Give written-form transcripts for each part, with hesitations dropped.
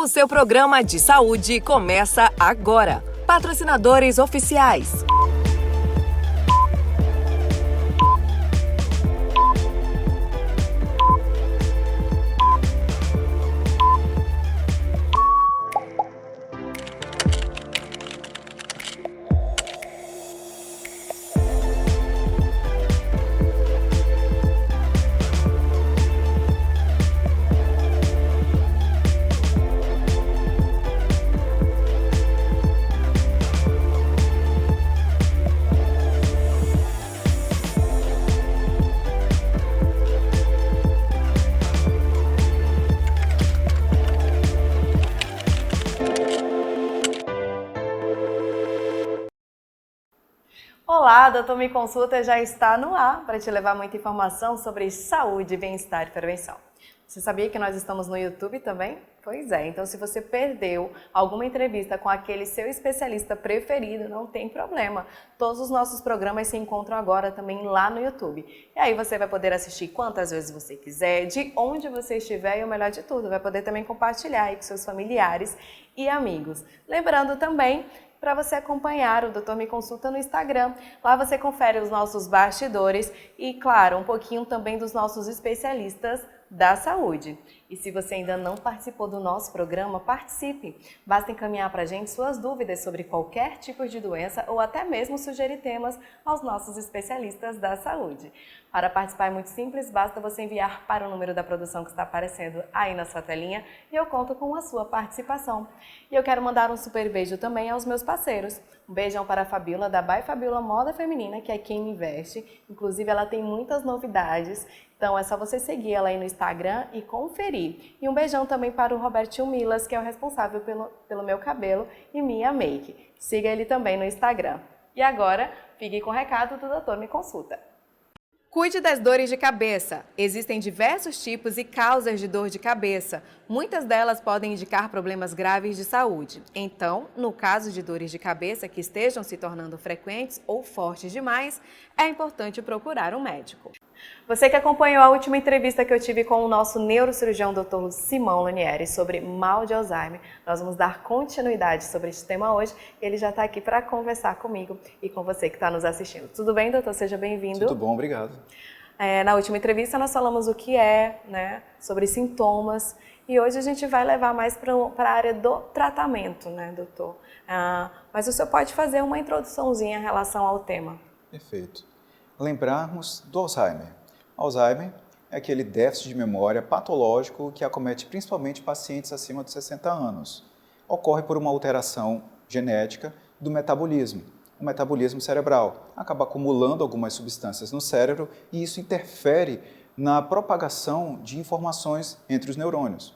O seu programa de saúde começa agora. Patrocinadores oficiais. Olá, Doutor Me Consulta já está no ar para te levar muita informação sobre saúde, bem-estar e prevenção. Você sabia que nós estamos no YouTube também? Pois é, então se você perdeu alguma entrevista com aquele seu especialista preferido, não tem problema. Todos os nossos programas se encontram agora também lá no YouTube. E aí você vai poder assistir quantas vezes você quiser, de onde você estiver e o melhor de tudo, vai poder também compartilhar aí com seus familiares e amigos. Lembrando também para você acompanhar o Doutor Me Consulta no Instagram. Lá você confere os nossos bastidores e, claro, um pouquinho também dos nossos especialistas da saúde. E se você ainda não participou do nosso programa, participe. Basta encaminhar para a gente suas dúvidas sobre qualquer tipo de doença ou até mesmo sugerir temas aos nossos especialistas da saúde. Para participar é muito simples, basta você enviar para o número da produção que está aparecendo aí na sua telinha e eu conto com a sua participação. E eu quero mandar um super beijo também aos meus parceiros. Um beijão para a Fabiola, da By Fabiola Moda Feminina, que é quem me veste. Inclusive, ela tem muitas novidades. Então, é só você seguir ela aí no Instagram e conferir. E um beijão também para o Robertinho Milas, que é o responsável pelo meu cabelo e minha make. Siga ele também no Instagram. E agora, fique com o recado do Doutor Me Consulta. Cuide das dores de cabeça. Existem diversos tipos e causas de dor de cabeça. Muitas delas podem indicar problemas graves de saúde. Então, no caso de dores de cabeça que estejam se tornando frequentes ou fortes demais, é importante procurar um médico. Você que acompanhou a última entrevista que eu tive com o nosso neurocirurgião Dr. Simão Lanieri sobre mal de Alzheimer, nós vamos dar continuidade sobre esse tema hoje. Ele já está aqui para conversar comigo e com você que está nos assistindo. Tudo bem, doutor? Seja bem-vindo. Tudo bom, obrigado. Na última entrevista nós falamos o que é, né, sobre sintomas, e hoje a gente vai levar mais para a área do tratamento, né, doutor? Mas o senhor pode fazer uma introduçãozinha em relação ao tema. Perfeito. Lembrarmos do Alzheimer. Alzheimer é aquele déficit de memória patológico que acomete principalmente pacientes acima de 60 anos. Ocorre por uma alteração genética do metabolismo. O metabolismo cerebral acaba acumulando algumas substâncias no cérebro e isso interfere na propagação de informações entre os neurônios.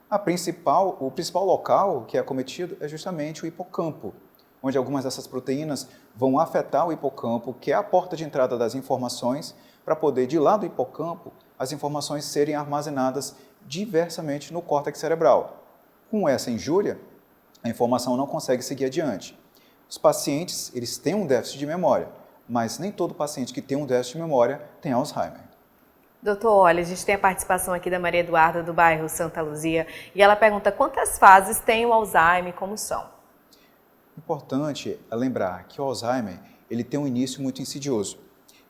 O principal local que é acometido é justamente o hipocampo, onde algumas dessas proteínas vão afetar o hipocampo, que é a porta de entrada das informações, para poder, de lá do hipocampo, as informações serem armazenadas diversamente no córtex cerebral. Com essa injúria, a informação não consegue seguir adiante. Os pacientes, eles têm um déficit de memória, mas nem todo paciente que tem um déficit de memória tem Alzheimer. Doutor, olha, a gente tem a participação aqui da Maria Eduarda, do bairro Santa Luzia, e ela pergunta quantas fases tem o Alzheimer e como são? Importante é lembrar que o Alzheimer ele tem um início muito insidioso.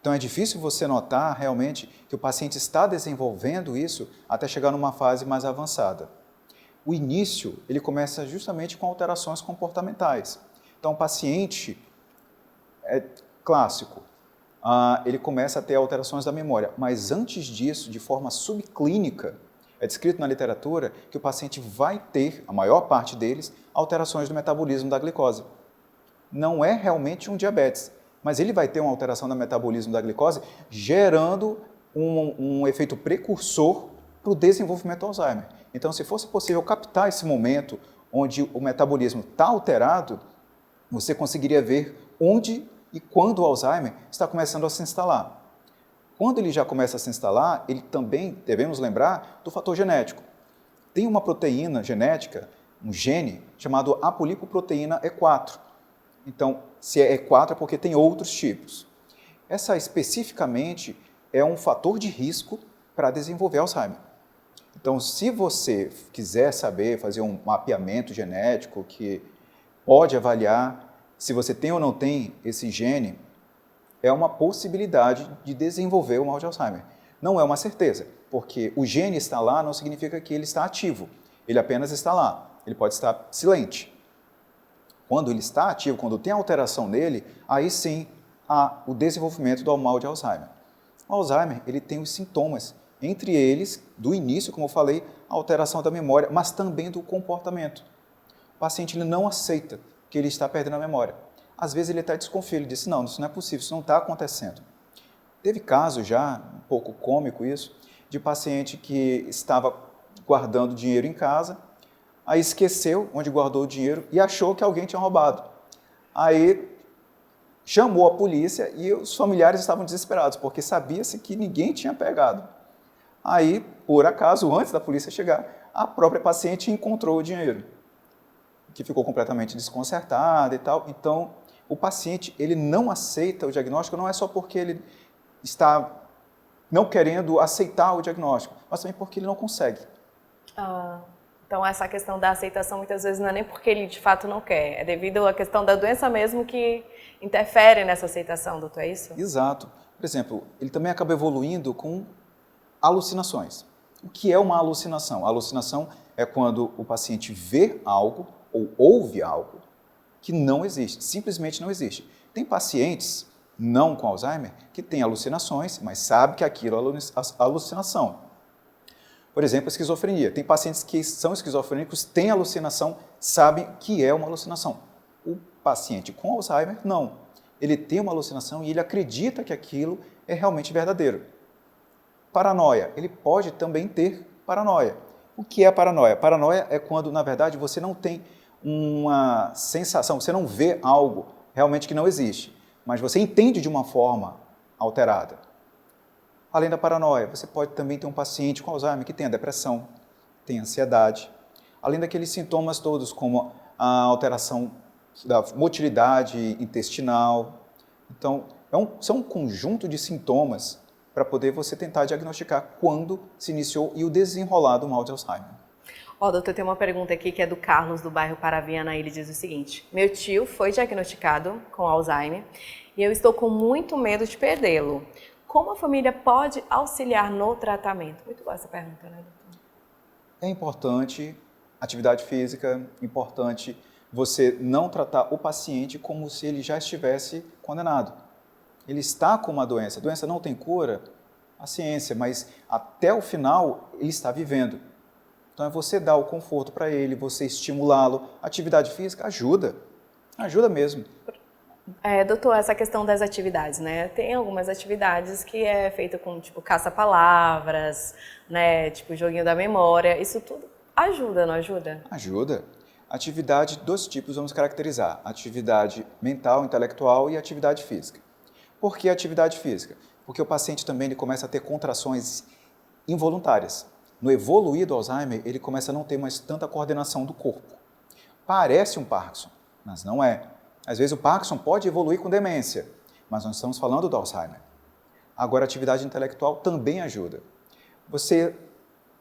Então é difícil você notar realmente que o paciente está desenvolvendo isso até chegar numa fase mais avançada. O início ele começa justamente com alterações comportamentais. Então o paciente é clássico, ele começa a ter alterações da memória, mas antes disso, de forma subclínica, é descrito na literatura que o paciente vai ter, a maior parte deles, alterações do metabolismo da glicose. Não é realmente um diabetes, mas ele vai ter uma alteração do metabolismo da glicose, gerando um efeito precursor para o desenvolvimento do Alzheimer. Então, se fosse possível captar esse momento onde o metabolismo está alterado, você conseguiria ver onde e quando o Alzheimer está começando a se instalar. Quando ele já começa a se instalar, ele também, devemos lembrar, do fator genético. Tem uma proteína genética, um gene, chamado apolipoproteína E4. Então, se é E4 é porque tem outros tipos. Essa especificamente é um fator de risco para desenvolver Alzheimer. Então, se você quiser saber, fazer um mapeamento genético que pode avaliar se você tem ou não tem esse gene, é uma possibilidade de desenvolver o mal de Alzheimer. Não é uma certeza, porque o gene está lá não significa que ele está ativo. Ele apenas está lá. Ele pode estar silente. Quando ele está ativo, quando tem alteração nele, aí sim há o desenvolvimento do mal de Alzheimer. O Alzheimer, ele tem os sintomas, entre eles, do início, como eu falei, a alteração da memória, mas também do comportamento. O paciente ele não aceita que ele está perdendo a memória. Às vezes ele até desconfia, ele diz, não, isso não é possível, isso não está acontecendo. Teve caso já, um pouco cômico isso, de paciente que estava guardando dinheiro em casa, aí esqueceu onde guardou o dinheiro e achou que alguém tinha roubado. Aí chamou a polícia e os familiares estavam desesperados, porque sabia-se que ninguém tinha pegado. Aí, por acaso, antes da polícia chegar, a própria paciente encontrou o dinheiro, que ficou completamente desconcertada e tal. Então, o paciente ele não aceita o diagnóstico, não é só porque ele está não querendo aceitar o diagnóstico, mas também porque ele não consegue. Então, essa questão da aceitação muitas vezes não é nem porque ele de fato não quer, é devido à questão da doença mesmo que interfere nessa aceitação, doutor, é isso? Exato. Por exemplo, ele também acaba evoluindo com alucinações. O que é uma alucinação? A alucinação é quando o paciente vê algo ou ouve algo que não existe, simplesmente não existe. Tem pacientes, não com Alzheimer, que têm alucinações, mas sabe que aquilo é alucinação. Por exemplo, a esquizofrenia. Tem pacientes que são esquizofrênicos, têm alucinação, sabem que é uma alucinação. O paciente com Alzheimer, não. Ele tem uma alucinação e ele acredita que aquilo é realmente verdadeiro. Paranoia. Ele pode também ter paranoia. O que é a paranoia? Paranoia é quando, na verdade, você não tem uma sensação, você não vê algo realmente que não existe, mas você entende de uma forma alterada. Além da paranoia, você pode também ter um paciente com Alzheimer que tenha depressão, tem ansiedade, além daqueles sintomas todos, como a alteração da motilidade intestinal. Então, são um conjunto de sintomas para poder você tentar diagnosticar quando se iniciou e o desenrolar do mal de Alzheimer. Doutor, tem uma pergunta aqui que é do Carlos, do bairro Paraviana. Ele diz o seguinte: meu tio foi diagnosticado com Alzheimer e eu estou com muito medo de perdê-lo. Como a família pode auxiliar no tratamento? Muito boa essa pergunta, né, doutor? É importante atividade física, importante você não tratar o paciente como se ele já estivesse condenado. Ele está com uma doença, a doença não tem cura, paciência, mas até o final ele está vivendo. Então é você dar o conforto para ele, você estimulá-lo. Atividade física ajuda mesmo. Doutor, essa questão das atividades, né? Tem algumas atividades que é feita com, tipo, caça-palavras, né? Tipo, joguinho da memória. Isso tudo ajuda, não ajuda? Ajuda. Atividade, dois tipos vamos caracterizar. Atividade mental, intelectual e atividade física. Por que atividade física? Porque o paciente também ele começa a ter contrações involuntárias. No evoluir do Alzheimer, ele começa a não ter mais tanta coordenação do corpo. Parece um Parkinson, mas não é. Às vezes o Parkinson pode evoluir com demência, mas nós estamos falando do Alzheimer. Agora, a atividade intelectual também ajuda. Você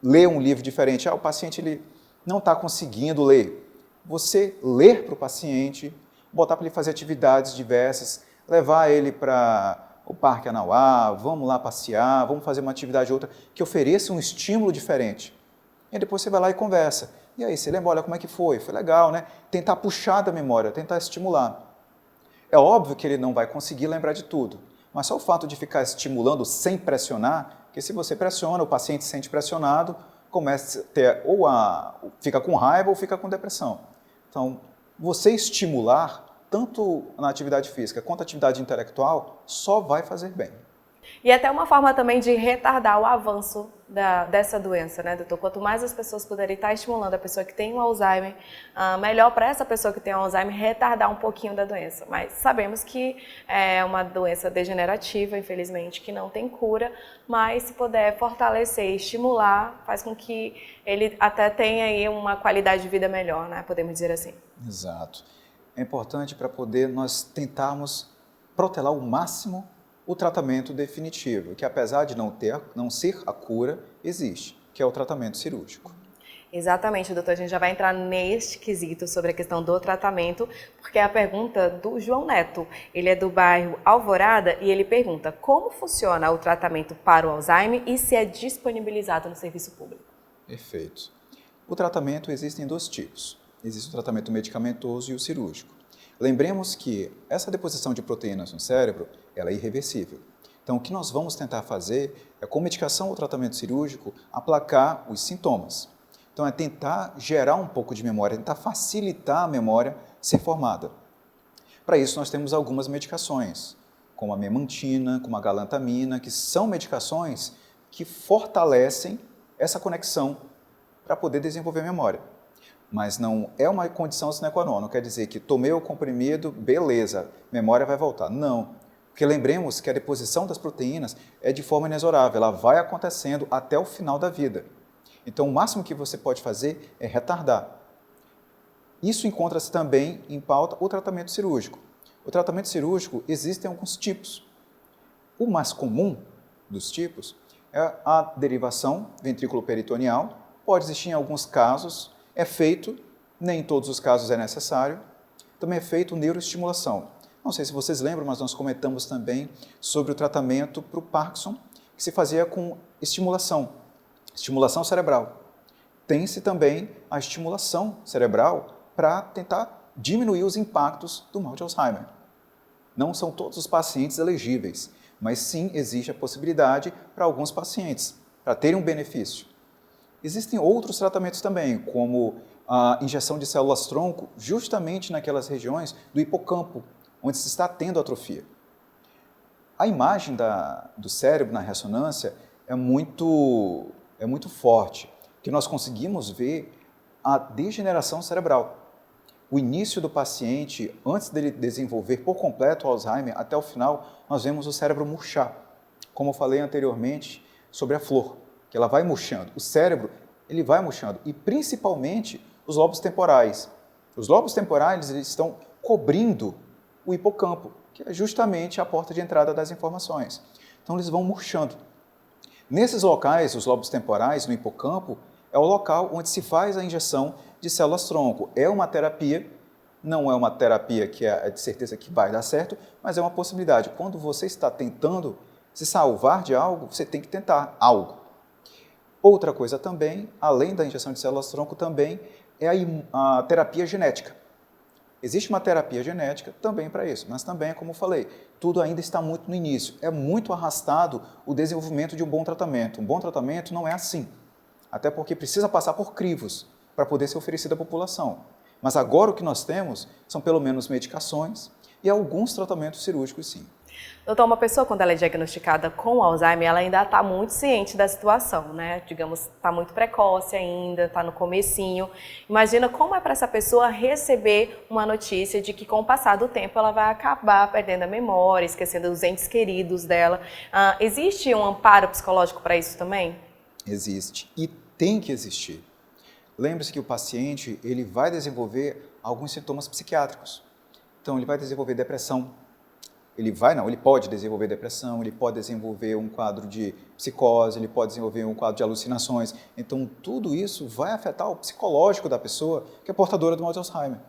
lê um livro diferente, o paciente ele não está conseguindo ler. Você ler para o paciente, botar para ele fazer atividades diversas, levar ele para o Parque Anauá, vamos lá passear, vamos fazer uma atividade ou outra que ofereça um estímulo diferente. E depois você vai lá e conversa. E aí, você lembra, olha como é que foi? Foi legal, né? Tentar puxar da memória, tentar estimular. É óbvio que ele não vai conseguir lembrar de tudo, mas só o fato de ficar estimulando sem pressionar, porque se você pressiona, o paciente se sente pressionado, começa a ter fica com raiva ou fica com depressão. Então, você estimular tanto na atividade física quanto na atividade intelectual, só vai fazer bem. E até uma forma também de retardar o avanço dessa doença, né, doutor? Quanto mais as pessoas puderem estar estimulando a pessoa que tem o Alzheimer, melhor para essa pessoa que tem o Alzheimer retardar um pouquinho da doença. Mas sabemos que é uma doença degenerativa, infelizmente, que não tem cura, mas se puder fortalecer e estimular, faz com que ele até tenha aí uma qualidade de vida melhor, né? Podemos dizer assim. Exato. É importante para poder nós tentarmos protelar ao máximo o tratamento definitivo, que apesar de não ser a cura, existe, que é o tratamento cirúrgico. Exatamente, doutor. A gente já vai entrar neste quesito sobre a questão do tratamento, porque é a pergunta do João Neto. Ele é do bairro Alvorada e ele pergunta como funciona o tratamento para o Alzheimer e se é disponibilizado no serviço público. Perfeito. O tratamento existe em dois tipos. Existe o tratamento medicamentoso e o cirúrgico. Lembremos que essa deposição de proteínas no cérebro, ela é irreversível. Então, o que nós vamos tentar fazer é, com medicação ou tratamento cirúrgico, aplacar os sintomas. Então, é tentar gerar um pouco de memória, tentar facilitar a memória ser formada. Para isso, nós temos algumas medicações, como a memantina, como a galantamina, que são medicações que fortalecem essa conexão para poder desenvolver memória. Mas não é uma condição sine qua non, não quer dizer que tomei o comprimido, beleza, memória vai voltar. Não, porque lembremos que a deposição das proteínas é de forma inexorável, ela vai acontecendo até o final da vida. Então, o máximo que você pode fazer é retardar. Isso encontra-se também em pauta o tratamento cirúrgico. O tratamento cirúrgico existem alguns tipos. O mais comum dos tipos é a derivação ventrículo-peritoneal. Pode existir em alguns casos, é feito, nem em todos os casos é necessário. Também é feito neuroestimulação. Não sei se vocês lembram, mas nós comentamos também sobre o tratamento para o Parkinson, que se fazia com estimulação cerebral. Tem-se também a estimulação cerebral para tentar diminuir os impactos do mal de Alzheimer. Não são todos os pacientes elegíveis, mas sim existe a possibilidade para alguns pacientes, para terem um benefício. Existem outros tratamentos também, como a injeção de células-tronco, justamente naquelas regiões do hipocampo, onde se está tendo atrofia. A imagem do cérebro na ressonância é muito forte, que nós conseguimos ver a degeneração cerebral. O início do paciente, antes dele desenvolver por completo o Alzheimer, até o final, nós vemos o cérebro murchar. Como eu falei anteriormente sobre a flor, que ela vai murchando. O cérebro, ele vai murchando, e principalmente os lobos temporais. Os lobos temporais, eles estão cobrindo o hipocampo, que é justamente a porta de entrada das informações. Então, eles vão murchando. Nesses locais, os lobos temporais, no hipocampo, é o local onde se faz a injeção de células-tronco. É uma terapia, não é uma terapia que é de certeza que vai dar certo, mas é uma possibilidade. Quando você está tentando se salvar de algo, você tem que tentar algo. Outra coisa também, além da injeção de células-tronco, também é a terapia genética. Existe uma terapia genética também para isso, mas também, como eu falei, tudo ainda está muito no início. É muito arrastado o desenvolvimento de um bom tratamento. Um bom tratamento não é assim, até porque precisa passar por crivos para poder ser oferecido à população. Mas agora o que nós temos são pelo menos medicações e alguns tratamentos cirúrgicos, sim. Doutor, uma pessoa quando ela é diagnosticada com Alzheimer, ela ainda está muito ciente da situação, né? Digamos, está muito precoce ainda, está no comecinho. Imagina como é para essa pessoa receber uma notícia de que com o passar do tempo ela vai acabar perdendo a memória, esquecendo os entes queridos dela. Existe um amparo psicológico para isso também? Existe e tem que existir. Lembre-se que o paciente ele vai desenvolver alguns sintomas psiquiátricos. Então, ele vai desenvolver depressão. Ele pode desenvolver depressão, ele pode desenvolver um quadro de psicose, ele pode desenvolver um quadro de alucinações. Então, tudo isso vai afetar o psicológico da pessoa que é portadora do mal de Alzheimer.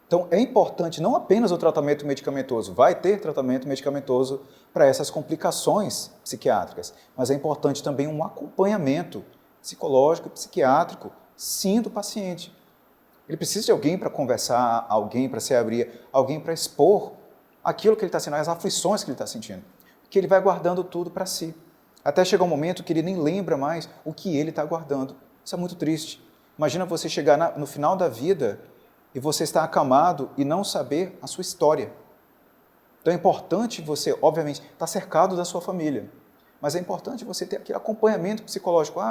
Então, é importante não apenas o tratamento medicamentoso, vai ter tratamento medicamentoso para essas complicações psiquiátricas, mas é importante também um acompanhamento psicológico, psiquiátrico, sim, do paciente. Ele precisa de alguém para conversar, alguém para se abrir, alguém para expor aquilo que ele está sentindo, as aflições que ele está sentindo, que ele vai guardando tudo para si. Até chegar um momento que ele nem lembra mais o que ele está guardando. Isso é muito triste. Imagina você chegar no final da vida e você estar acamado e não saber a sua história. Então é importante você, obviamente, estar cercado da sua família, mas é importante você ter aquele acompanhamento psicológico.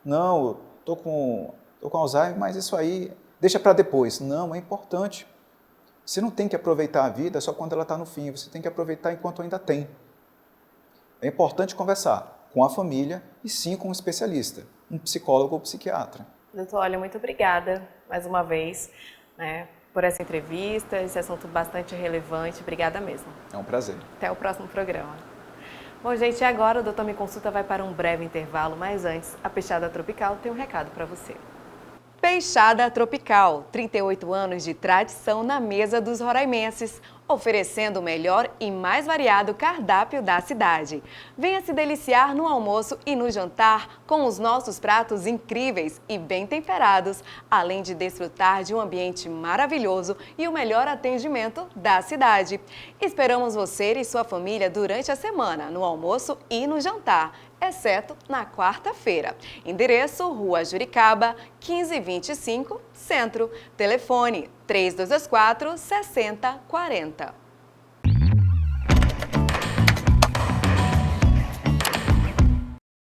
Não, estou com Alzheimer, mas isso aí deixa para depois. Não, é importante. Você não tem que aproveitar a vida só quando ela está no fim, você tem que aproveitar enquanto ainda tem. É importante conversar com a família e sim com um especialista, um psicólogo ou psiquiatra. Doutor, olha, muito obrigada mais uma vez, né, por essa entrevista, esse assunto bastante relevante. Obrigada mesmo. É um prazer. Até o próximo programa. Bom, gente, agora o Doutor Me Consulta vai para um breve intervalo, mas antes, a Peixada Tropical tem um recado para você. Peixada Tropical, 38 anos de tradição na mesa dos roraimenses, oferecendo o melhor e mais variado cardápio da cidade. Venha se deliciar no almoço e no jantar com os nossos pratos incríveis e bem temperados, além de desfrutar de um ambiente maravilhoso e o melhor atendimento da cidade. Esperamos você e sua família durante a semana, no almoço e no jantar, exceto na quarta-feira. Endereço: Rua Juricaba, 1525, Centro. Telefone 3224 6040.